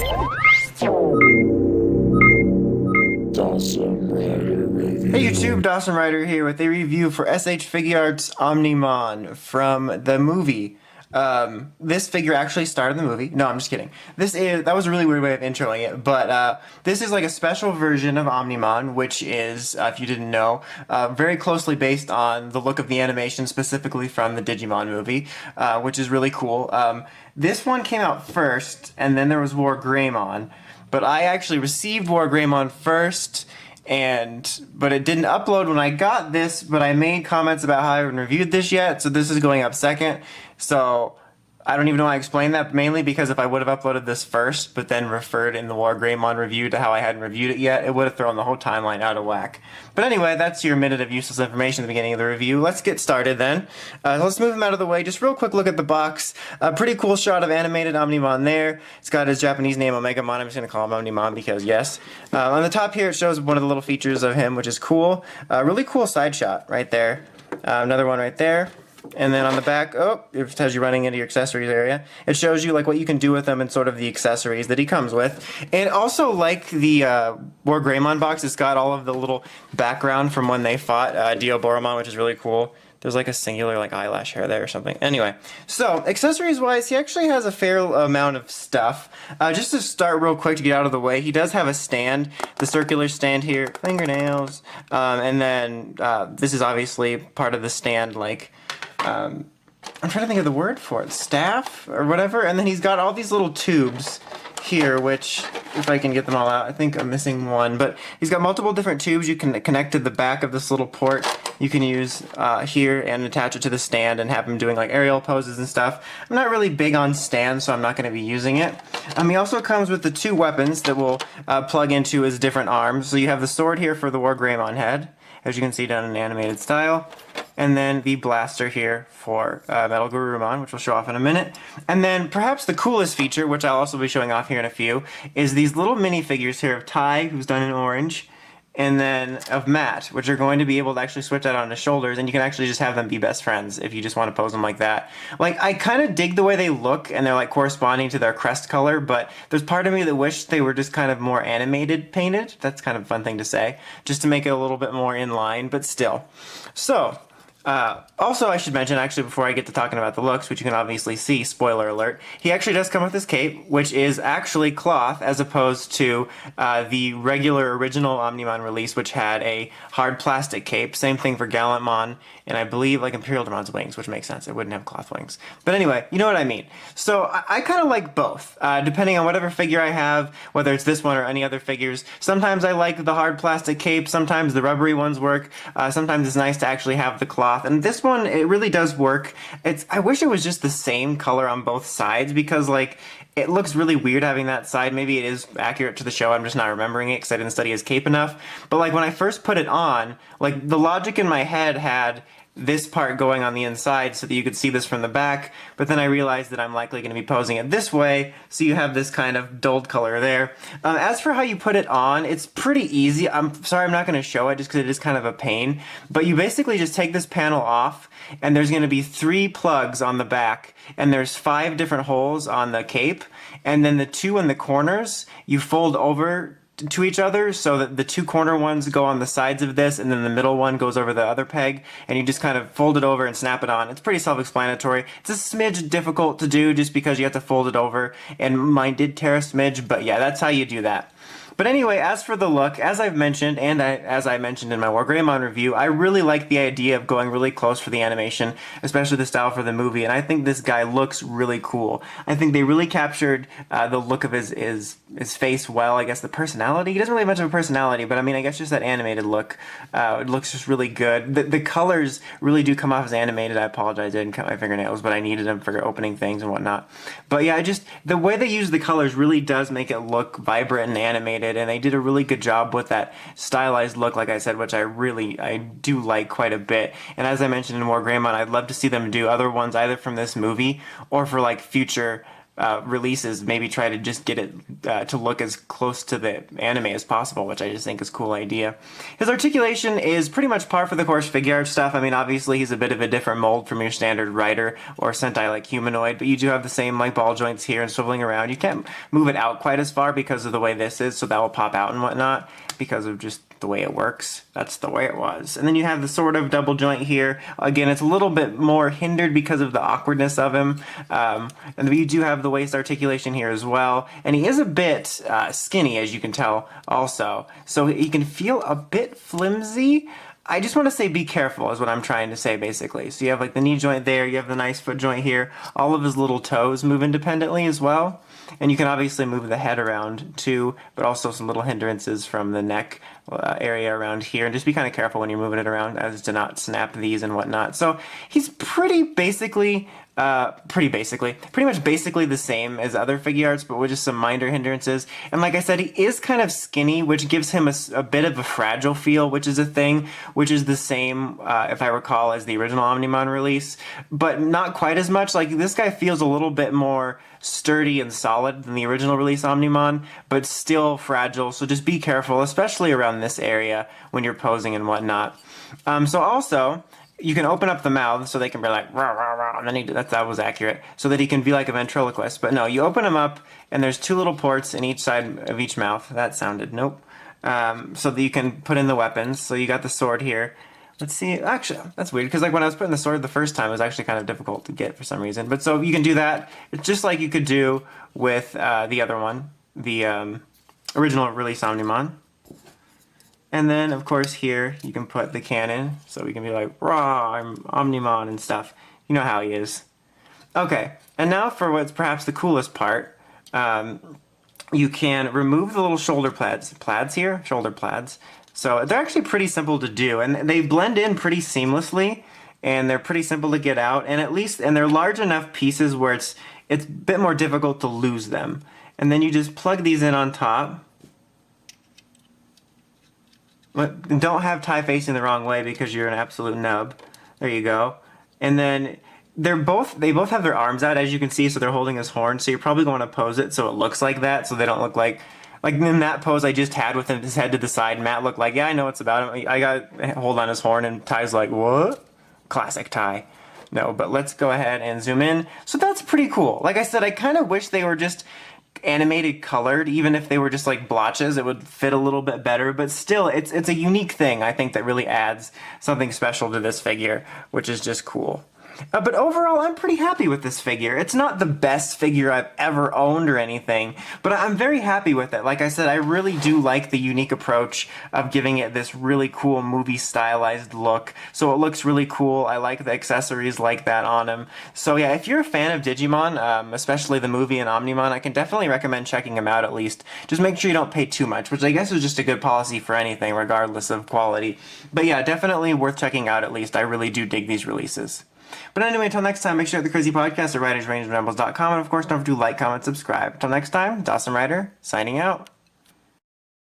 Hey YouTube, Dawson Ryder here with a review for S.H.Figuarts Omimon from the movie. This figure actually starred in the movie. No, I'm just kidding. That was a really weird way of introing it, but this is like a special version of Omnimon, which is, if you didn't know, very closely based on the look of the animation, specifically from the Digimon movie, which is really cool. This one came out first, and then there was War Greymon, but I actually received War Greymon first. But it didn't upload when I got this, but I made comments about how I haven't reviewed this yet, so this is going up second. So I don't even know why I explained that, mainly because if I would have uploaded this first, but then referred in the War Greymon review to how I hadn't reviewed it yet, it would have thrown the whole timeline out of whack. But anyway, that's your minute of useless information at the beginning of the review. Let's get started then. Let's move him out of the way. Just real quick look at the box. A pretty cool shot of animated Omnimon there. It's got his Japanese name, Omegamon. I'm just going to call him Omnimon because yes. On the top here, it shows one of the little features of him, which is cool. Really cool side shot right there. Another one right there. And then on the back, it tells you running into your accessories area. It shows you like what you can do with them and sort of the accessories that he comes with. And also, like the War Greymon box, it's got all of the little background from when they fought Boromon, which is really cool. There's like a singular like eyelash hair there or something. Anyway, so accessories wise, he actually has a fair amount of stuff. Just to start real quick to get out of the way, he does have a stand, the circular stand here, fingernails, and then this is obviously part of the stand, like I'm trying to think of the word for it, staff or whatever. And then he's got all these little tubes here, which, if I can get them all out, I think I'm missing one, but he's got multiple different tubes you can connect to the back of this little port. You can use here and attach it to the stand and have him doing like aerial poses and stuff. I'm not really big on stands, so I'm not going to be using it. He also comes with the two weapons that will plug into his different arms. So you have the sword here for the War Greymon head, as you can see done in an animated style. And then the blaster here for Metal Garurumon, which we'll show off in a minute. And then perhaps the coolest feature, which I'll also be showing off here in a few, is these little minifigures here of Tai, who's done in orange, and then of Matt, which are going to be able to actually switch out on his shoulders, and you can actually just have them be best friends if you just want to pose them like that. Like, I kind of dig the way they look, and they're like corresponding to their crest color, but there's part of me that wished they were just kind of more animated painted. That's kind of a fun thing to say, just to make it a little bit more in line, but still. So, also, I should mention, actually, before I get to talking about the looks, which you can obviously see, spoiler alert, he actually does come with this cape, which is actually cloth, as opposed to the regular original Omnimon release, which had a hard plastic cape. Same thing for Gallantmon, and I believe like Imperial Demon's wings, which makes sense. It wouldn't have cloth wings. But anyway, you know what I mean. So I kind of like both, depending on whatever figure I have, whether it's this one or any other figures. Sometimes I like the hard plastic cape, sometimes the rubbery ones work, sometimes it's nice to actually have the cloth. And this one, it really does work. I wish it was just the same color on both sides, because like it looks really weird having that side. Maybe it is accurate to the show, I'm just not remembering it because I didn't study his cape enough. But like when I first put it on, like the logic in my head had this part going on the inside so that you could see this from the back, but then I realized that I'm likely going to be posing it this way, so you have this kind of dulled color there. As for how you put it on, it's pretty easy. I'm sorry I'm not going to show it just because it is kind of a pain, but you basically just take this panel off, and there's going to be 3 plugs on the back, and there's 5 different holes on the cape, and then the 2 in the corners you fold over to each other so that the 2 corner ones go on the sides of this, and then the middle one goes over the other peg, and you just kind of fold it over and snap it on. It's pretty self-explanatory. It's a smidge difficult to do just because you have to fold it over, and mine did tear a smidge, but yeah, that's how you do that. But anyway, as for the look, as I've mentioned, and as I mentioned in my War Greymon review, I really like the idea of going really close for the animation, especially the style for the movie, and I think this guy looks really cool. I think they really captured the look of his face well, I guess the personality. He doesn't really have much of a personality, but I mean, I guess just that animated look. It looks just really good. The colors really do come off as animated. I apologize, I didn't cut my fingernails, but I needed them for opening things and whatnot. But yeah, the way they use the colors really does make it look vibrant and animated, and they did a really good job with that stylized look, like I said, which I do like quite a bit. And as I mentioned in War Greymon, I'd love to see them do other ones either from this movie or for like future releases, maybe try to just get it to look as close to the anime as possible, which I just think is a cool idea. His articulation is pretty much par for the course Figuart stuff. I mean, obviously he's a bit of a different mold from your standard rider or Sentai like humanoid, but you do have the same like ball joints here and swiveling around. You can't move it out quite as far because of the way this is, so that will pop out and whatnot because of just the way it works. That's the way it was. And then you have the sort of double joint here. Again, it's a little bit more hindered because of the awkwardness of him. And you do have the waist articulation here as well. And he is a bit skinny, as you can tell also. So he can feel a bit flimsy. I just want to say be careful is what I'm trying to say basically. So you have like the knee joint there, you have the nice foot joint here. All of his little toes move independently as well. And you can obviously move the head around too, but also some little hindrances from the neck area around here. And just be kind of careful when you're moving it around as to not snap these and whatnot. So he's pretty much basically the same as other Figuarts, but with just some minor hindrances. And like I said, he is kind of skinny, which gives him a bit of a fragile feel, which is a thing, which is the same, if I recall, as the original Omnimon release, but not quite as much. Like, this guy feels a little bit more sturdy and solid than the original release Omnimon, but still fragile, so just be careful, especially around this area when you're posing and whatnot. So also, you can open up the mouth so they can be like, rah, rah, rah, and then that was accurate, so that he can be like a ventriloquist. But no, you open him up, and there's two little ports in each side of each mouth. That sounded, nope. So that you can put in the weapons. So you got the sword here. Let's see, actually, that's weird, because like when I was putting the sword the first time, it was actually kind of difficult to get for some reason. But so you can do that. It's just like you could do with the other one, the original release Omnimon. And then, of course, here you can put the cannon, so we can be like, rah, I'm Omnimon and stuff. You know how he is. Okay, and now for what's perhaps the coolest part. You can remove the little shoulder plaids here, shoulder plaids. So they're actually pretty simple to do, and they blend in pretty seamlessly, and they're pretty simple to get out, and they're large enough pieces where it's a bit more difficult to lose them. And then you just plug these in on top. But don't have Tai facing the wrong way because you're an absolute nub. There you go. And then they both have their arms out, as you can see, so they're holding his horn. So you're probably going to pose it so it looks like that, so they don't look like in that pose I just had with his head to the side. Matt looked like, yeah, I know what's about him. I got hold on his horn, and Ty's like, what? Classic Tai. No, but let's go ahead and zoom in. So that's pretty cool. Like I said, I kind of wish they were just animated colored. Even if they were just like blotches, it would fit a little bit better, but still it's a unique thing, I think, that really adds something special to this figure, which is just cool. But overall, I'm pretty happy with this figure. It's not the best figure I've ever owned or anything, but I'm very happy with it. Like I said, I really do like the unique approach of giving it this really cool movie stylized look. So it looks really cool. I like the accessories like that on him. So yeah, if you're a fan of Digimon, especially the movie and Omnimon, I can definitely recommend checking him out at least. Just make sure you don't pay too much, which I guess is just a good policy for anything, regardless of quality. But yeah, definitely worth checking out at least. I really do dig these releases. But anyway, until next time, make sure to the Crazy Podcast at writersrangeandrambles.com, and of course, don't forget to like, comment, subscribe. Until next time, Dawson Ryder, signing out.